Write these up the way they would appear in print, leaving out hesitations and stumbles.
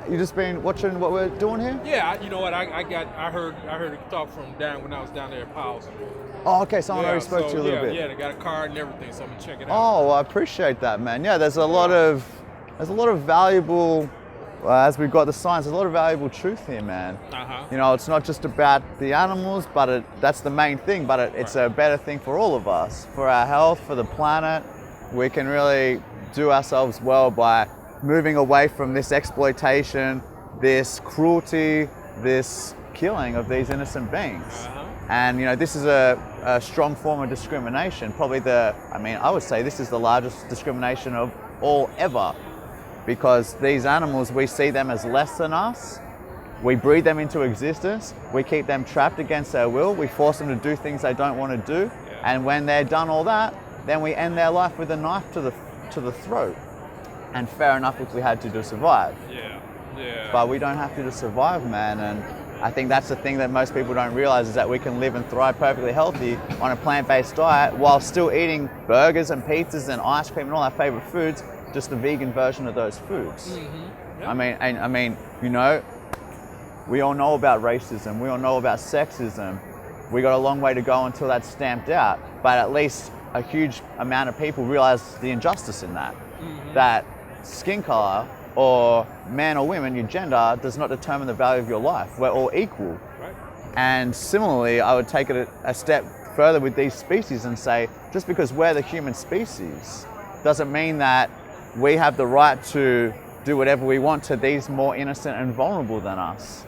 You just been watching what we're doing here? Yeah, you know what? I heard you talk from down when I was down there at Powell's. Oh, okay. Someone Yeah, already spoke to you a little bit. Yeah, they got a card and everything, so I'm gonna check it out. Oh, well, I appreciate that, man. Yeah, there's a lot of valuable. As we've got the science, there's a lot of valuable truth here, man. You know, it's not just about the animals, but that's the main thing. But it's a better thing for all of us, for our health, for the planet. We can really do ourselves well by moving away from this exploitation, this cruelty, this killing of these innocent beings. And you know, this is a strong form of discrimination. Probably I would say this is the largest discrimination of all ever. Because these animals, we see them as less than us. We breed them into existence. We keep them trapped against their will. We force them to do things they don't want to do. And when they're done all that, then we end their life with a knife to the throat. And fair enough if we had to survive. But we don't have to survive, man. And I think that's the thing that most people don't realize, is that we can live and thrive perfectly healthy on a plant-based diet while still eating burgers and pizzas and ice cream and all our favorite foods, just the vegan version of those foods. I mean, you know, we all know about racism, we all know about sexism. We got a long way to go until that's stamped out, but at least a huge amount of people realize the injustice in that. That skin color or man or woman, your gender, does not determine the value of your life. We're all equal. And similarly, I would take it a step further with these species and say, just because we're the human species doesn't mean that we have the right to do whatever we want to these more innocent and vulnerable than us.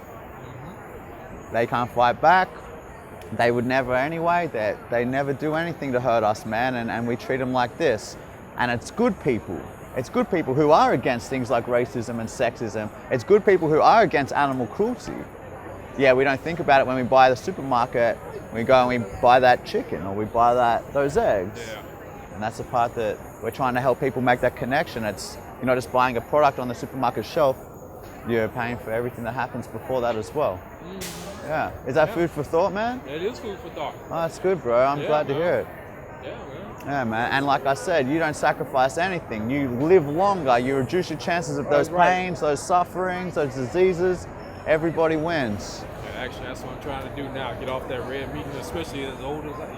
They can't fight back. They would never anyway. They never do anything to hurt us, man, and we treat them like this. And it's good people. It's good people who are against things like racism and sexism. It's good people who are against animal cruelty. Yeah, we don't think about it when we buy the supermarket. We go and we buy that chicken or we buy those eggs. And that's the part that we're trying to help people make that connection. You're not just buying a product on the supermarket shelf, you're paying for everything that happens before that as well. Yeah. Is that food for thought, man? It is food for thought. Oh, that's good, bro. I'm glad to hear it. Yeah, man. And like I said, you don't sacrifice anything. You live longer. You reduce your chances of those pains, those sufferings, those diseases. Everybody wins. Yeah, actually, that's what I'm trying to do now. Get off that red meat, especially as old as when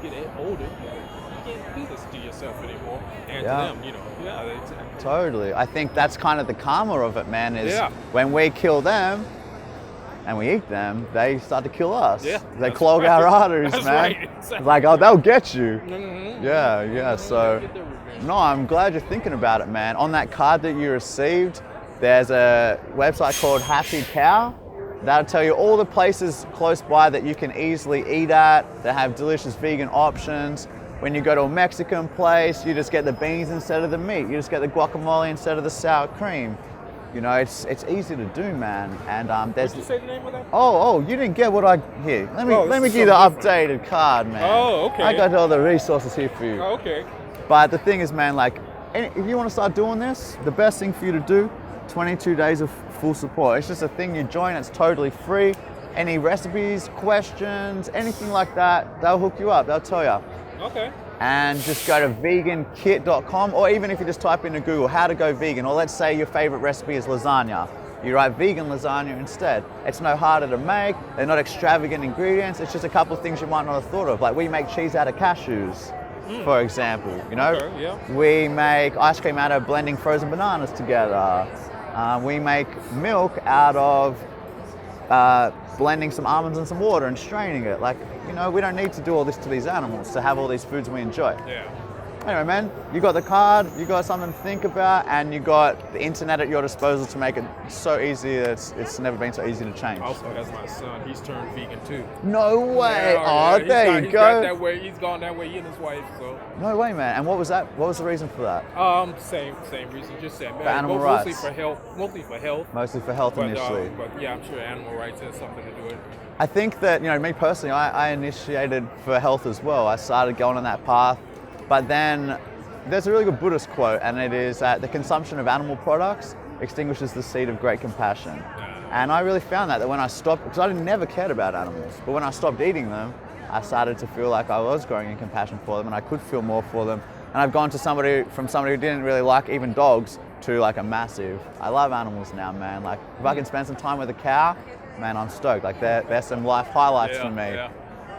you get older. You can't do this to yourself anymore, and to them, you know. Exactly. Totally. I think that's kind of the karma of it, man, is when we kill them and we eat them, they start to kill us. They clog our arteries, man. Exactly. It's like, oh, they'll get you. So, no, I'm glad you're thinking about it, man. On that card that you received, there's a website called Happy Cow. That'll tell you all the places close by that you can easily eat at, that have delicious vegan options. When you go to a Mexican place, you just get the beans instead of the meat. You just get the guacamole instead of the sour cream. You know, it's easy to do, man. And there's. Did you say the name of that? Oh, you didn't get what I here. Let me give you the updated card, man. Oh, okay. I got all the resources here for you. Oh, okay. But the thing is, man, like, if you want to start doing this, the best thing for you to do, 22 days of full support. It's just a thing you join. It's totally free. Any recipes, questions, anything like that, they'll hook you up. They'll tell you. Okay. And just go to vegankit.com, or even if you just type into Google how to go vegan, or let's say your favorite recipe is lasagna, you write vegan lasagna instead. It's no harder to make, they're not extravagant ingredients, it's just a couple of things you might not have thought of. Like we make cheese out of cashews, for example, you know? Okay, We make ice cream out of blending frozen bananas together. We make milk out of blending some almonds and some water and straining it. Like, you know, we don't need to do all this to these animals to have all these foods we enjoy. Anyway, man, you got the card, you got something to think about, and you got the internet at your disposal to make it so easy that it's never been so easy to change. Also, that's my son. He's turned vegan too. No way! There you go. He's gone that way. He and his wife. So. No way, man. And what was that? What was the reason for that? Same reason. Just said, man. For animal rights. Mostly for health. Mostly for health initially. But yeah, I'm sure animal rights has something to do with it. I think that, you know, me personally, I initiated for health as well. I started going on that path. But then there's a really good Buddhist quote, and it is that the consumption of animal products extinguishes the seed of great compassion. And I really found that when I stopped, because I never cared about animals, but when I stopped eating them, I started to feel like I was growing in compassion for them and I could feel more for them. And I've gone to somebody who didn't really like even dogs to like a massive. I love animals now, man. Like if I can spend some time with a cow, man, I'm stoked. Like they're some life highlights for me. Yeah.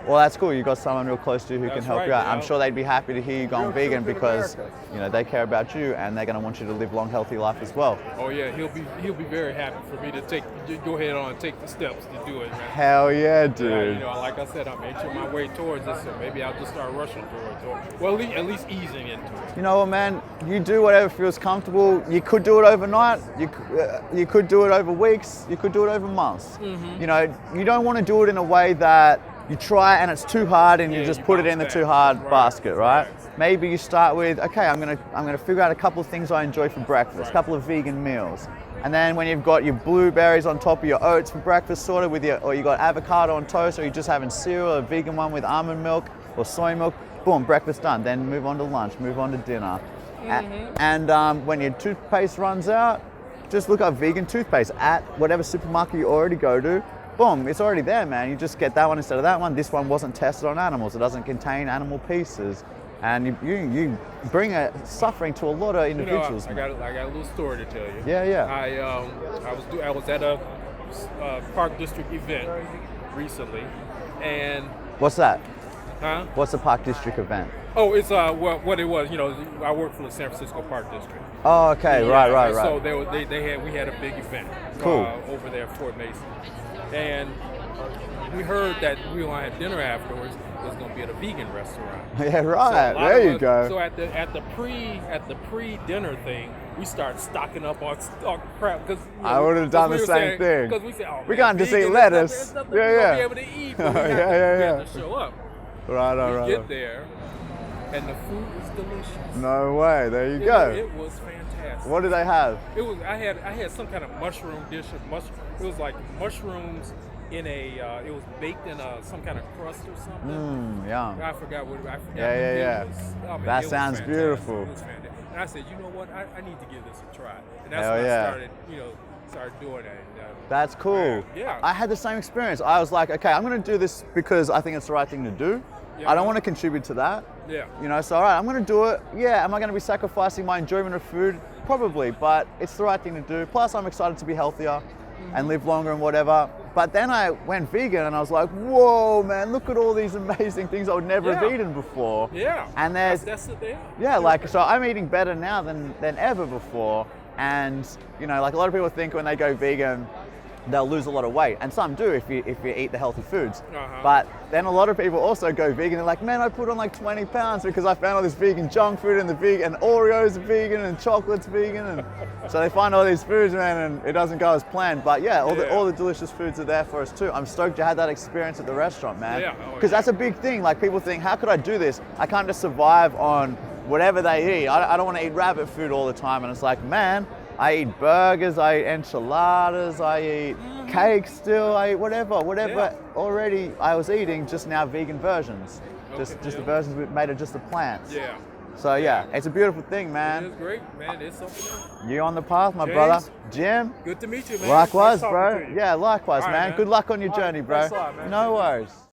Well, that's cool. You got someone real close to you who can help you out. Yeah. I'm sure they'd be happy to hear you going vegan because they care about you and they're going to want you to live long, healthy life as well. Oh yeah, he'll be very happy for me to go ahead on and take the steps to do it, man. Hell yeah, dude. Yeah, like I said, I'm inching my way towards it, so maybe I'll just start rushing towards it. Well, at least easing into it. You know what, man? You do whatever feels comfortable. You could do it overnight. You could do it over weeks. You could do it over months. Mm-hmm. You don't want to do it in a way that you try and it's too hard and you just put it in the too hard basket, right? Maybe you start with, okay, I'm gonna figure out a couple of things I enjoy for breakfast, a couple of vegan meals. And then when you've got your blueberries on top of your oats for breakfast sorted or you got avocado on toast, or you're just having cereal, a vegan one with almond milk or soy milk, boom, breakfast done. Then move on to lunch, move on to dinner. Mm-hmm. And when your toothpaste runs out, just look up vegan toothpaste at whatever supermarket you already go to. Boom, it's already there, man. You just get that one instead of that one. This one wasn't tested on animals. It doesn't contain animal pieces. And you bring suffering to a lot of individuals. I got a little story to tell you. Yeah. I was at a Park District event recently, and what's that? Huh? What's the Park District event? Oh, it's what it was. I work for the San Francisco Park District. Oh, okay, right. So we had a big event. Cool. Over there at Fort Mason. And we heard that we were going to have dinner afterwards. It was going to be at a vegan restaurant. Yeah, right. So there you go. So at the pre-dinner thing, we started stocking up on crap because I would have done the same thing. Because we said, oh, we can't just eat lettuce. There's nothing we're going to be able to eat. But we have to show up. Right. We get there, and the food was delicious. No way. There you go. It was fantastic. What did they have? I had some kind of mushroom dish of It was like mushrooms in it was baked in some kind of crust or something. Yum. I forgot what. Yeah. That sounds beautiful. It was fantastic. And I said, you know what? I need to give this a try. And that's Hell when yeah. I started doing that. That's cool. Yeah. I had the same experience. I was like, okay, I'm going to do this because I think it's the right thing to do. Yeah. I don't want to contribute to that. Yeah. So all right, I'm going to do it. Yeah. Am I going to be sacrificing my enjoyment of food? Probably, but it's the right thing to do. Plus, I'm excited to be healthier and live longer and whatever. But then I went vegan and I was like, whoa, man, look at all these amazing things I would never have eaten before. Yeah. And that's it there. Yeah, like, so I'm eating better now than ever before. And, like a lot of people think when they go vegan, they'll lose a lot of weight, and some do if you eat the healthy foods. But then a lot of people also go vegan. They're like, man, I put on like 20 pounds because I found all this vegan junk food and Oreos are vegan and chocolate's vegan, and so they find all these foods, man, and it doesn't go as planned. But yeah, all the delicious foods are there for us too. I'm stoked you had that experience at the restaurant, man. Because that's a big thing. Like people think, how could I do this? I can't just survive on whatever they eat. I don't want to eat rabbit food all the time, and it's like, man, I eat burgers, I eat enchiladas, I eat cake still, I eat whatever already I was eating, just now vegan versions. Just the versions made of just the plants. Yeah. So yeah, it's a beautiful thing, man. It is great, man. It's something else. You on the path, my James, brother. Jim? Good to meet you, man. Likewise, nice bro. Yeah, likewise, right, man. man. Good luck on your journey, bro. Thanks a lot, man. No worries.